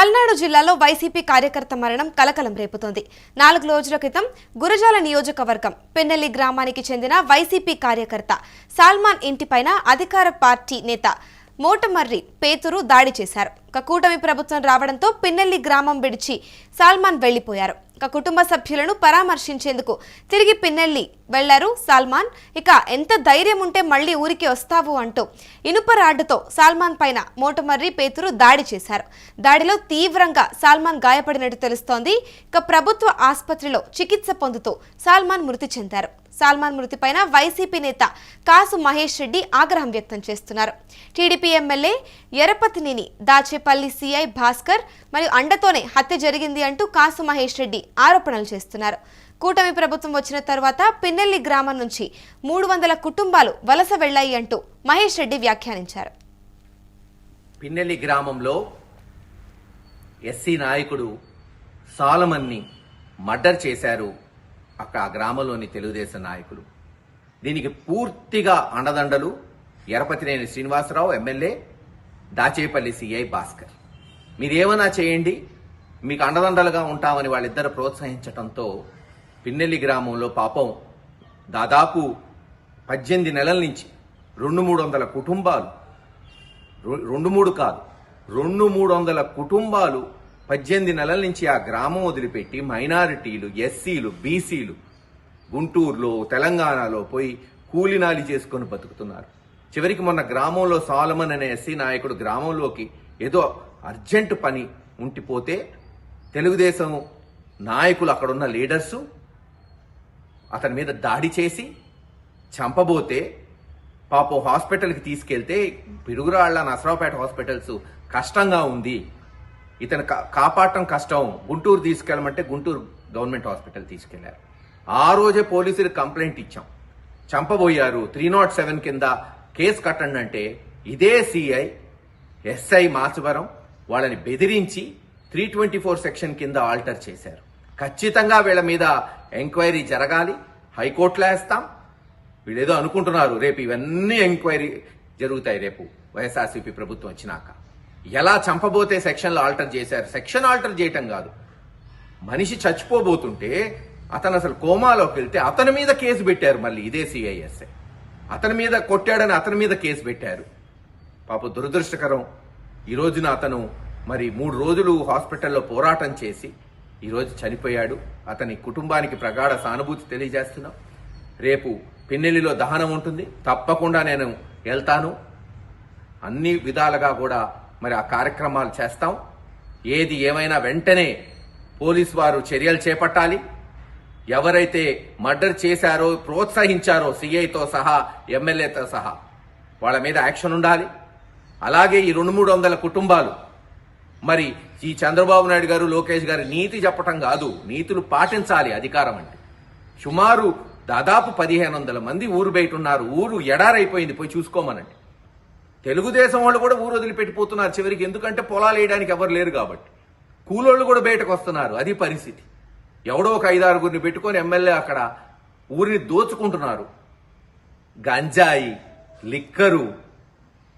పల్నాడు జిల్లాలో వైసీపీ కార్యకర్త మరణం కలకలం రేపుతోంది. 4 రోజుల క్రితం గురజాల నియోజకవర్గం పెన్నెల్లి గ్రామానికి చెందిన వైసీపీ కార్యకర్త సల్మాన్ ఇంటిపైన అధికార పార్టీ నేత మోటమర్రి పేతురు దాడి చేశారు. కూటమి ప్రభుత్వం రావడంతో పిన్నెల్లి గ్రామం విడిచి సల్మాన్ వెళ్లిపోయారు. కుటుంబ సభ్యులను పరామర్శించేందుకు తిరిగి పిన్నెల్లి వెళ్లారు సల్మాన్. ఎంత ధైర్యం ఉంటే మళ్లీ ఊరికి వస్తావు అంటూ ఇనుప రాడ్డుతో సల్మాన్ పైన మోటమర్రి పేతురు దాడి చేశారు. దాడిలో తీవ్రంగా సల్మాన్ గాయపడినట్టు తెలుస్తోంది. ప్రభుత్వ ఆసుపత్రిలో చికిత్స పొందుతూ సల్మాన్ మృతి చెందారు. సల్మాన్ మృతిపైన వైసీపీ నేత కాసు మహేష్ రెడ్డి ఆగ్రహం వ్యక్తం చేస్తున్నారు. TDP MLA Yarapathineni Dachepalli CI Bhaskar మరియు అండతోనే హత్య జరిగింది అంటూ కాసు మహేష్ రెడ్డి ఆరోపణలు చేస్తున్నారు. కూటమి ప్రభుత్వం వచ్చిన తర్వాత పిన్నెల్లి గ్రామం నుంచి 300 కుటుంబాలు వలస వెళ్లాయి అంటూ మహేష్ రెడ్డి వ్యాఖ్యానించారు. పిన్నెల్లి గ్రామంలో ఎస్సీ నాయకుడు సాలమన్ని మర్డర్ చేశారు. అక్కడ ఆ గ్రామంలోని తెలుగుదేశం నాయకులు. దీనికి పూర్తిగా అండదండలు ఎరపతినేని శ్రీనివాసరావు ఎమ్మెల్యే, దాచేపల్లి సిఐ భాస్కర్. మీరేమన్నా చేయండి, మీకు అండదండలుగా ఉంటామని వాళ్ళిద్దరు ప్రోత్సహించడంతో పిన్నెల్లి గ్రామంలో పాపం దాదాపు 18 నెలల నుంచి 200-300 కుటుంబాలు, 200 కాదు 200-300 కుటుంబాలు 18 నెలల నుంచి ఆ గ్రామం వదిలిపెట్టి మైనారిటీలు, ఎస్సీలు, బీసీలు గుంటూరులో, తెలంగాణలో పోయి కూలినాలి చేసుకొని బతుకుతున్నారు. చివరికి మొన్న గ్రామంలో సాలమన్ అనే ఎస్సీ నాయకుడు గ్రామంలోకి ఏదో అర్జెంటు పని ఉంటిపోతే తెలుగుదేశం నాయకులు, అక్కడున్న లీడర్సు అతని మీద దాడి చేసి చంపబోతే పాపం హాస్పిటల్కి తీసుకెళ్తే పిడుగురాళ్ల, నసరావుపేట హాస్పిటల్స్ కష్టంగా ఉంది, ఇతను కాపాడటం కష్టం, గుంటూరు తీసుకెళ్ళమంటే గుంటూరు గవర్నమెంట్ హాస్పిటల్ తీసుకెళ్లారు. ఆ రోజే పోలీసులకు కంప్లైంట్ ఇచ్చాం, చంపబోయారు, 307 కింద కేసు కట్టండి అంటే ఇదే సిఐ ఎస్ఐ మాచవరం వాళ్ళని బెదిరించి 324 సెక్షన్ కింద ఆల్టర్ చేశారు. ఖచ్చితంగా వీళ్ళ మీద ఎంక్వైరీ జరగాలి, హైకోర్టులో వేస్తాం. వీళ్ళేదో అనుకుంటున్నారు, రేపు ఇవన్నీ ఎంక్వైరీ జరుగుతాయి రేపు వైఎస్ఆర్సీపీ ప్రభుత్వం వచ్చినాక. ఎలా చంపబోతే సెక్షన్లు ఆల్టర్ చేశారు. సెక్షన్ ఆల్టర్ చేయటం కాదు, మనిషి చచ్చిపోబోతుంటే అతను అసలు కోమాలోకి వెళ్తే అతని మీద కేసు పెట్టారు. మళ్ళీ ఇదే సిఐఎస్ఐ అతని మీద కొట్టాడని అతని మీద కేసు పెట్టారు. పాప దురదృష్టకరం. ఈ రోజున అతను మరి 3 రోజులు హాస్పిటల్లో పోరాటం చేసి ఈరోజు చనిపోయాడు. అతని కుటుంబానికి ప్రగాఢ సానుభూతి తెలియజేస్తున్నాం. రేపు పిన్నెల్లిలో దహనం ఉంటుంది, తప్పకుండా నేను వెళ్తాను. అన్ని విధాలుగా కూడా మరి ఆ కార్యక్రమాలు చేస్తాం. ఏది ఏమైనా వెంటనే పోలీసు వారు చర్యలు చేపట్టాలి. ఎవరైతే మర్డర్ చేశారో, ప్రోత్సహించారో సిఐతో సహా, ఎమ్మెల్యేతో సహా వాళ్ళ మీద యాక్షన్ ఉండాలి. అలాగే ఈ 200-300 కుటుంబాలు, మరి ఈ చంద్రబాబు నాయుడు గారు, లోకేష్ గారు నీతి చెప్పటం కాదు, నీతులు పాటించాలి. అధికారం అంటే సుమారు దాదాపు 1500 మంది ఊరు బయట ఉన్నారు. ఊరు ఎడారైపోయింది, పోయి చూసుకోమనండి. తెలుగుదేశం వాళ్ళు కూడా ఊరు వదిలిపెట్టిపోతున్నారు చివరికి, ఎందుకంటే పొలాలు వేయడానికి ఎవరు లేరు కాబట్టి. కూలోళ్ళు కూడా బయటకు వస్తున్నారు. అది పరిస్థితి. ఎవడో ఒక 5-6 పెట్టుకొని ఎమ్మెల్యే అక్కడ ఊరిని దోచుకుంటున్నారు. గంజాయి, లిక్కరు,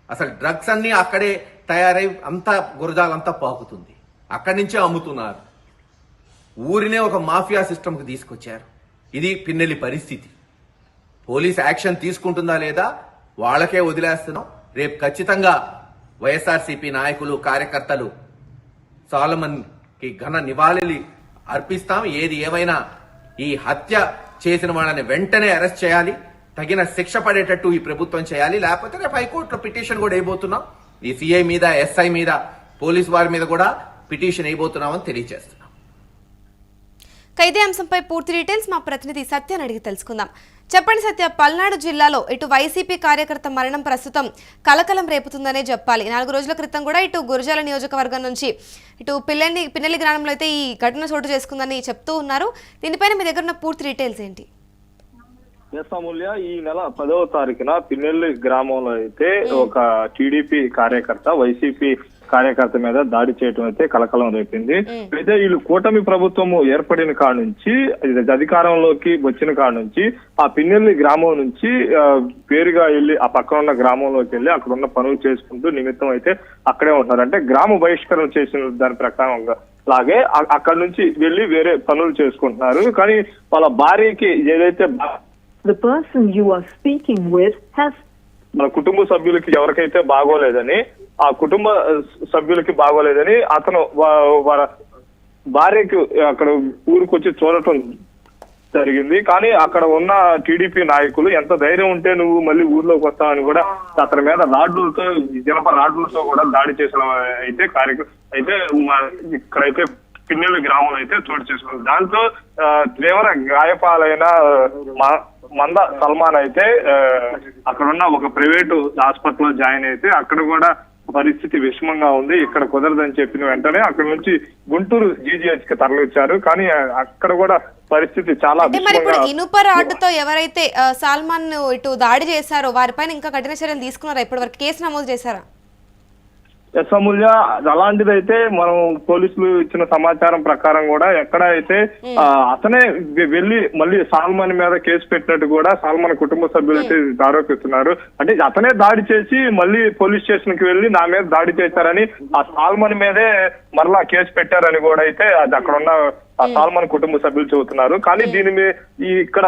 అసలు డ్రగ్స్ అన్నీ అక్కడే తయారై అంతా గురజాలంతా పాకుతుంది. అక్కడి నుంచే అమ్ముతున్నారు. ఊరినే ఒక మాఫియా సిస్టమ్కి తీసుకొచ్చారు. ఇది పిన్నెల్లి పరిస్థితి. పోలీస్ యాక్షన్ తీసుకుంటుందా లేదా వాళ్ళకే వదిలేస్తున్నాం. రేపు ఖచ్చితంగా వైఎస్ఆర్సీపీ నాయకులు, కార్యకర్తలు సాలమన్ కి ఘన నివాళి అర్పిస్తాం. ఏది ఏమైనా ఈ హత్య చేసిన వాళ్ళని వెంటనే అరెస్ట్ చేయాలి, తగిన శిక్ష పడేటట్టు ఈ ప్రభుత్వం చేయాలి. లేకపోతే రేపు హైకోర్టులో పిటిషన్ కూడా వేయబోతున్నాం. ఈ సిఐ మీద, ఎస్ఐ మీద, పోలీసు వారి మీద కూడా పిటిషన్ వేయబోతున్నామని తెలియజేస్తున్నాం. ఇదే అంశంపై పూర్తి డీటెయిల్స్ మా ప్రతినిధి సత్యాన్ని అడిగి తెలుసుకుందాం. చెప్పండి సత్య, పల్నాడు జిల్లాలో ఇటు వైసీపీ కార్యకర్త మరణం ప్రస్తుతం కలకలం రేపుతుందనే చెప్పాలి. 4 రోజుల క్రితం కూడా ఇటు గురజాల నియోజకవర్గం నుంచి ఇటు పిన్నెల్లి గ్రామంలో అయితే ఈ ఘటన చోటు చేసుకుందని చెప్తూ ఉన్నారు. దీనిపైన మీ దగ్గర ఉన్న పూర్తి డీటెయిల్స్ ఏంటి? అమూల్య, ఈ నెల 10వ తారీఖున పిన్నెల్లి గ్రామంలో అయితే ఒక టీడీపీ కార్యకర్త వైసీపీ కార్యకర్త మీద దాడి చేయడం అయితే కలకలం రేపింది. అయితే వీళ్ళు కూటమి ప్రభుత్వం ఏర్పడిన కాడ నుంచి అధికారంలోకి వచ్చిన కాడ నుంచి ఆ పిన్నెల్లి గ్రామం నుంచి పేరుగా వెళ్ళి ఆ పక్కన ఉన్న గ్రామంలోకి వెళ్ళి అక్కడ ఉన్న పనులు చేసుకుంటూ నిమిత్తం అయితే అక్కడే ఉంటున్నారు. అంటే గ్రామ బహిష్కరణ చేసిన దాని ప్రకారంగా లాగే అక్కడ నుంచి వెళ్ళి వేరే పనులు చేసుకుంటున్నారు. కానీ వాళ్ళ భార్యకి ఏదైతే The person you are speaking with has మన కుటుంబ సభ్యులకి ఎవరికైతే బాగోలేదని ఆ కుటుంబ సభ్యులకి బాగోలేదని అతను వాళ్ళ భార్యకి అక్కడ ఊరికొచ్చి చూడటం జరిగింది. కానీ అక్కడ ఉన్న టీడీపీ నాయకులు ఎంత ధైర్యం ఉంటే నువ్వు మళ్ళీ ఊర్లోకి వస్తావని కూడా అతని మీద రాడ్లతో జనప రాడ్లతో కూడా దాడి చేసిన అయితే అయితే ఇక్కడైతే పిన్నెల్లి గ్రామంలో అయితే చోటు చేసుకుంది. దాంతో తీవ్ర గాయపాలైన మంద సల్మాన్ అయితే అక్కడున్న ఒక ప్రైవేటు హాస్పిటల్లో జాయిన్ అయితే అక్కడ కూడా పరిస్థితి విషమంగా ఉంది. ఇక్కడ కుదరదని చెప్పిన వెంటనే అక్కడ నుంచి గుంటూరు జీజీహెచ్ కి తరలించారు. కానీ అక్కడ కూడా పరిస్థితి చాలా ఇనుప రాడ్డుతో ఎవరైతే సల్మాన్ ఇటు దాడి చేశారో వారిపైన ఇంకా కఠిన చర్యలు తీసుకున్నారా? ఇప్పటి వరకు కేసు నమోదు చేశారా? ఎస్ అమూల్య, అలాంటిదైతే మనం పోలీసులు ఇచ్చిన సమాచారం ప్రకారం కూడా ఎక్కడైతే అతనే వెళ్లి మళ్ళీ సాల్మాన్ మీద కేసు పెట్టినట్టు కూడా సాల్మాన్ కుటుంబ సభ్యులు అయితే ఆరోపిస్తున్నారు. అంటే అతనే దాడి చేసి మళ్ళీ పోలీస్ స్టేషన్ కి వెళ్లి నా మీద దాడి చేశారని ఆ సాల్మాన్ మీదే మరలా కేసు పెట్టారని కూడా అయితే అది అక్కడ ఉన్న ఆ సాల్మాన్ కుటుంబ సభ్యులు చెబుతున్నారు. కానీ దీని మీద ఇక్కడ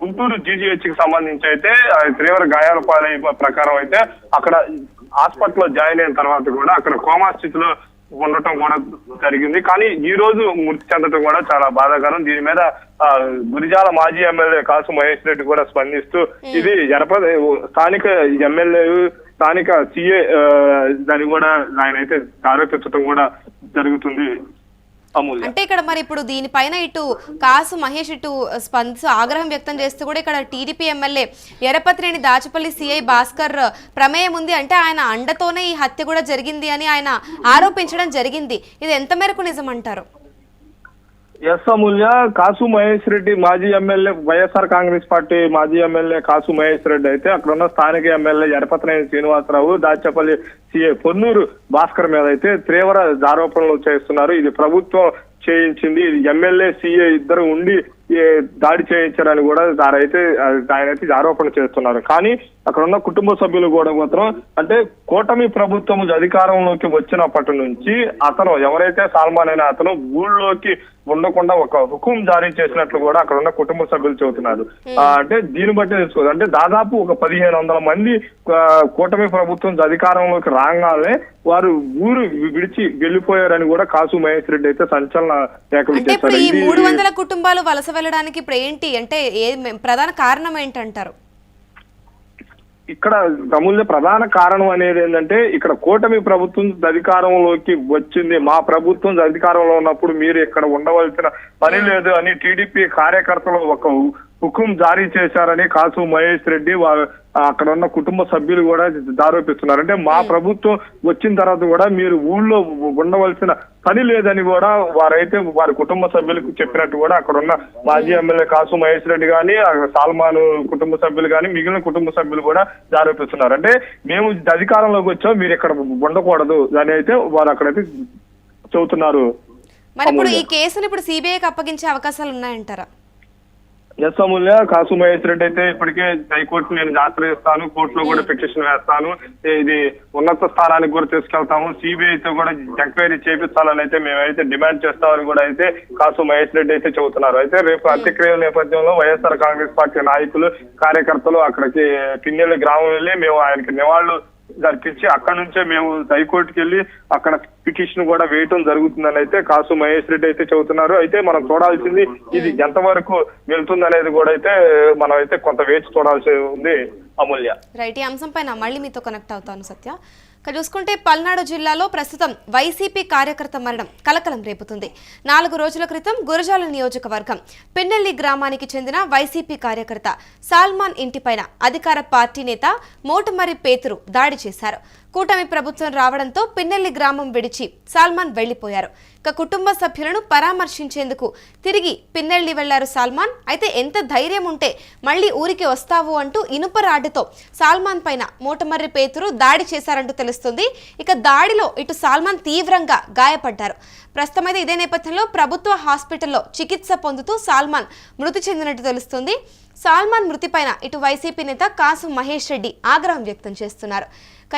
గుంటూరు జీజీహెచ్ కి సంబంధించి అయితే తీవ్ర గాయాల పాలైన ప్రకారం అయితే అక్కడ హాస్పిటల్లో జాయిన్ అయిన తర్వాత కూడా అక్కడ కోమా స్థితిలో ఉండటం కూడా జరిగింది. కానీ ఈ రోజు మృతి చెందడం కూడా చాలా బాధాకరం. దీని మీద గురిజాల మాజీ ఎమ్మెల్యే కాసు మహేష్ రెడ్డి కూడా స్పందిస్తూ ఇది స్థానిక ఎమ్మెల్యే స్థానిక సిఏ దాన్ని కూడా ఆయన అయితే ఆరోపించడం కూడా జరుగుతుంది. అంటే ఇక్కడ మరి ఇప్పుడు దీనిపైన ఇటు కాసు మహేష్ ఇటు స్పందిస్తూ ఆగ్రహం వ్యక్తం చేస్తూ కూడా ఇక్కడ TDP MLA Yarapathineni Dachepalli CI Bhaskar ప్రమేయం ఉంది, అంటే ఆయన అండతోనే ఈ హత్య కూడా జరిగింది అని ఆయన ఆరోపించడం జరిగింది. ఇది ఎంత మేరకు నిజం అంటారు? ఎస్ అమూల్య, కాసు మహేష్ రెడ్డి మాజీ ఎమ్మెల్యే వైఎస్ఆర్ కాంగ్రెస్ పార్టీ మాజీ ఎమ్మెల్యే కాసు మహేష్ రెడ్డి అయితే అక్కడ ఉన్న స్థానిక ఎమ్మెల్యే ఎరపతనేని శ్రీనివాసరావు దాచపల్లి సిఐ పొన్నూరు భాస్కర్ మీద అయితే తీవ్ర ఆరోపణలు చేస్తున్నారు. ఇది ప్రభుత్వం చేయించింది, ఎమ్మెల్యే సిఐ ఇద్దరు ఉండి దాడి చేయించారని కూడా ఆయన అయితే ఆరోపణ చేస్తున్నారు. కానీ అక్కడ ఉన్న కుటుంబ సభ్యులు కూడా మాత్రం అంటే కూటమి ప్రభుత్వం అధికారంలోకి వచ్చినప్పటి నుంచి అతను ఎవరైతే సల్మాన్ అయినా అతను ఊళ్ళోకి ఉండకుండా ఒక హుకుం జారీ చేసినట్లు కూడా అక్కడ ఉన్న కుటుంబ సభ్యులు చెబుతున్నారు. అంటే దీన్ని బట్టి తెలుసుకోదు అంటే దాదాపు ఒక 1500 మంది కూటమి ప్రభుత్వం అధికారంలోకి రాగానే వారు ఊరు విడిచి వెళ్లిపోయారని కూడా కాసు మహేష్ రెడ్డి అయితే సంచలన వ్యాఖ్యలు చేశారు. ఈ 300 కుటుంబాలు వలస వెళ్ళడానికి ఇప్పుడు ఏంటి అంటే ప్రధాన కారణం ఏంటంటారు? ఇక్కడ అమూల్య ప్రధాన కారణం అనేది ఏంటంటే ఇక్కడ కూటమి ప్రభుత్వం అధికారంలోకి వచ్చింది, మా ప్రభుత్వం అధికారంలో ఉన్నప్పుడు మీరు ఇక్కడ ఉండవలసిన పని లేదు అని టీడీపీ కార్యకర్తలు ఒక హుకుం జారీ చేశారని కాసు మహేష్ రెడ్డి అక్కడ ఉన్న కుటుంబ సభ్యులు కూడా ఆరోపిస్తున్నారు. అంటే మా ప్రభుత్వం వచ్చిన తర్వాత కూడా మీరు ఊళ్ళో ఉండవలసిన పని లేదని కూడా వారైతే వారి కుటుంబ సభ్యులకు చెప్పినట్టు కూడా అక్కడ ఉన్న మాజీ ఎమ్మెల్యే కాసు మహేష్ రెడ్డి కానీ సల్మాన్ కుటుంబ సభ్యులు కానీ మిగిలిన కుటుంబ సభ్యులు కూడా ఆరోపిస్తున్నారు. అంటే మేము అధికారంలోకి వచ్చాం, మీరు ఇక్కడ ఉండకూడదు అని అయితే వారు అక్కడైతే చెబుతున్నారు. మరి ఇప్పుడు ఈ కేసును ఇప్పుడు సిబిఐకి అప్పగించే అవకాశాలు ఉన్నాయంటారా? ఎస్ అమూల్య, కాసు మహేష్ రెడ్డి అయితే ఇప్పటికే హైకోర్టు నేను ఆశ్రయిస్తాను, కోర్టులో కూడా పిటిషన్ వేస్తాను, ఇది ఉన్నత స్థానానికి కూడా తీసుకెళ్తాము, సిబిఐతో కూడా ఎంక్వైరీ చేపిస్తానని అయితే మేమైతే డిమాండ్ చేస్తామని కూడా అయితే కాసు మహేష్ రెడ్డి అయితే చెబుతున్నారు. అయితే రేపు అంత్యక్రియల నేపథ్యంలో వైఎస్ఆర్ కాంగ్రెస్ పార్టీ నాయకులు కార్యకర్తలు అక్కడికి పిన్నెల్లి గ్రామం వెళ్ళి మేము ఆయనకి నివాళులు జరిపించి అక్కడ నుంచే మేము హైకోర్టుకి వెళ్ళి అక్కడ పిటిషన్ కూడా వేయటం జరుగుతుందని అయితే కాసు మహేష్ రెడ్డి అయితే చెబుతున్నారు. అయితే మనం చూడాల్సింది ఇది ఎంతవరకు వెళ్తుంది అనేది కూడా అయితే మనం అయితే కొంత వేచి చూడాల్సి ఉంది అమూల్య. రైట్, ఈ అంశం పైన మళ్ళీ మీతో కనెక్ట్ అవుతాను సత్య. చూసుకుంటే పల్నాడు జిల్లాలో ప్రస్తుతం వైసీపీ కార్యకర్త మరణం కలకలం రేపుతుంది. 4 రోజుల క్రితం గురజాల నియోజకవర్గం పిన్నెల్లి గ్రామానికి చెందిన వైసీపీ కార్యకర్త సల్మాన్ ఇంటిపైన అధికార పార్టీ నేత మోటుమర్రి పేతురు దాడి చేశారు. కూటమి ప్రభుత్వం రావడంతో పిన్నెల్లి గ్రామం విడిచి సాల్మాన్ వెళ్లిపోయారు. ఇక కుటుంబ సభ్యులను పరామర్శించేందుకు తిరిగి పిన్నెల్లి వెళ్లారు సాల్మాన్. అయితే ఎంత ధైర్యం ఉంటే మళ్లీ ఊరికి వస్తావు అంటూ ఇనుప రాడ్డుతో సాల్మాన్ పైన మోటమర్రి పేతురు దాడి చేశారంటూ తెలుస్తుంది. ఇక దాడిలో ఇటు సాల్మాన్ తీవ్రంగా గాయపడ్డారు. ప్రస్తుతం అయితే ఇదే నేపథ్యంలో ప్రభుత్వ హాస్పిటల్లో చికిత్స పొందుతూ సాల్మాన్ మృతి చెందినట్టు తెలుస్తుంది. సాల్మాన్ మృతిపైన ఇటు వైసీపీ నేత కాసు మహేష్ రెడ్డి ఆగ్రహం వ్యక్తం చేస్తున్నారు.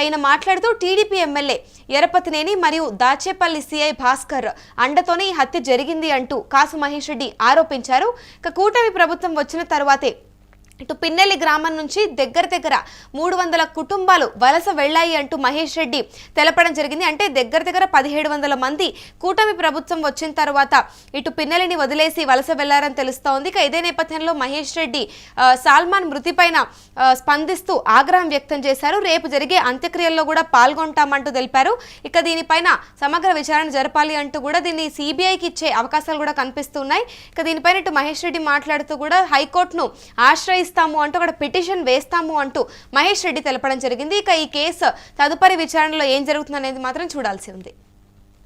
ఈయన మాట్లాడుతూ టీడీపీ ఎమ్మెల్యే ఎరపతినేని మరియు దాచేపల్లి సిఐ భాస్కర్ అండతోనే ఈ హత్య జరిగింది అంటూ కాసు మహేష్ రెడ్డి ఆరోపించారు. ఇక కూటమి ప్రభుత్వం వచ్చిన తరువాతే ఇటు పిన్నెల్లి గ్రామం నుంచి దగ్గర 300 కుటుంబాలు వలస వెళ్లాయి అంటూ మహేష్ రెడ్డి తెలపడం జరిగింది. అంటే దగ్గర 1700 మంది కూటమి ప్రభుత్వం వచ్చిన తర్వాత ఇటు పిన్నెల్లిని వదిలేసి వలస వెళ్లారని తెలుస్తోంది. ఇక ఇదే నేపథ్యంలో మహేష్ రెడ్డి సాల్మాన్ మృతిపైన స్పందిస్తూ ఆగ్రహం వ్యక్తం చేశారు. రేపు జరిగే అంత్యక్రియల్లో కూడా పాల్గొంటామంటూ తెలిపారు. ఇక దీనిపైన సమగ్ర విచారణ జరపాలి అంటూ కూడా దీన్ని సిబిఐకి ఇచ్చే అవకాశాలు కూడా కనిపిస్తున్నాయి. ఇక దీనిపైన ఇటు మహేష్ రెడ్డి మాట్లాడుతూ కూడా హైకోర్టును ఆశ్రయిస్తాము అంటూ అక్కడ పిటిషన్ వేస్తాము అంటూ మహేష్ రెడ్డి తెలపడం జరిగింది. ఇక ఈ కేసు తదుపరి విచారణలో ఏం జరుగుతుందనేది మాత్రం చూడాల్సి ఉంది.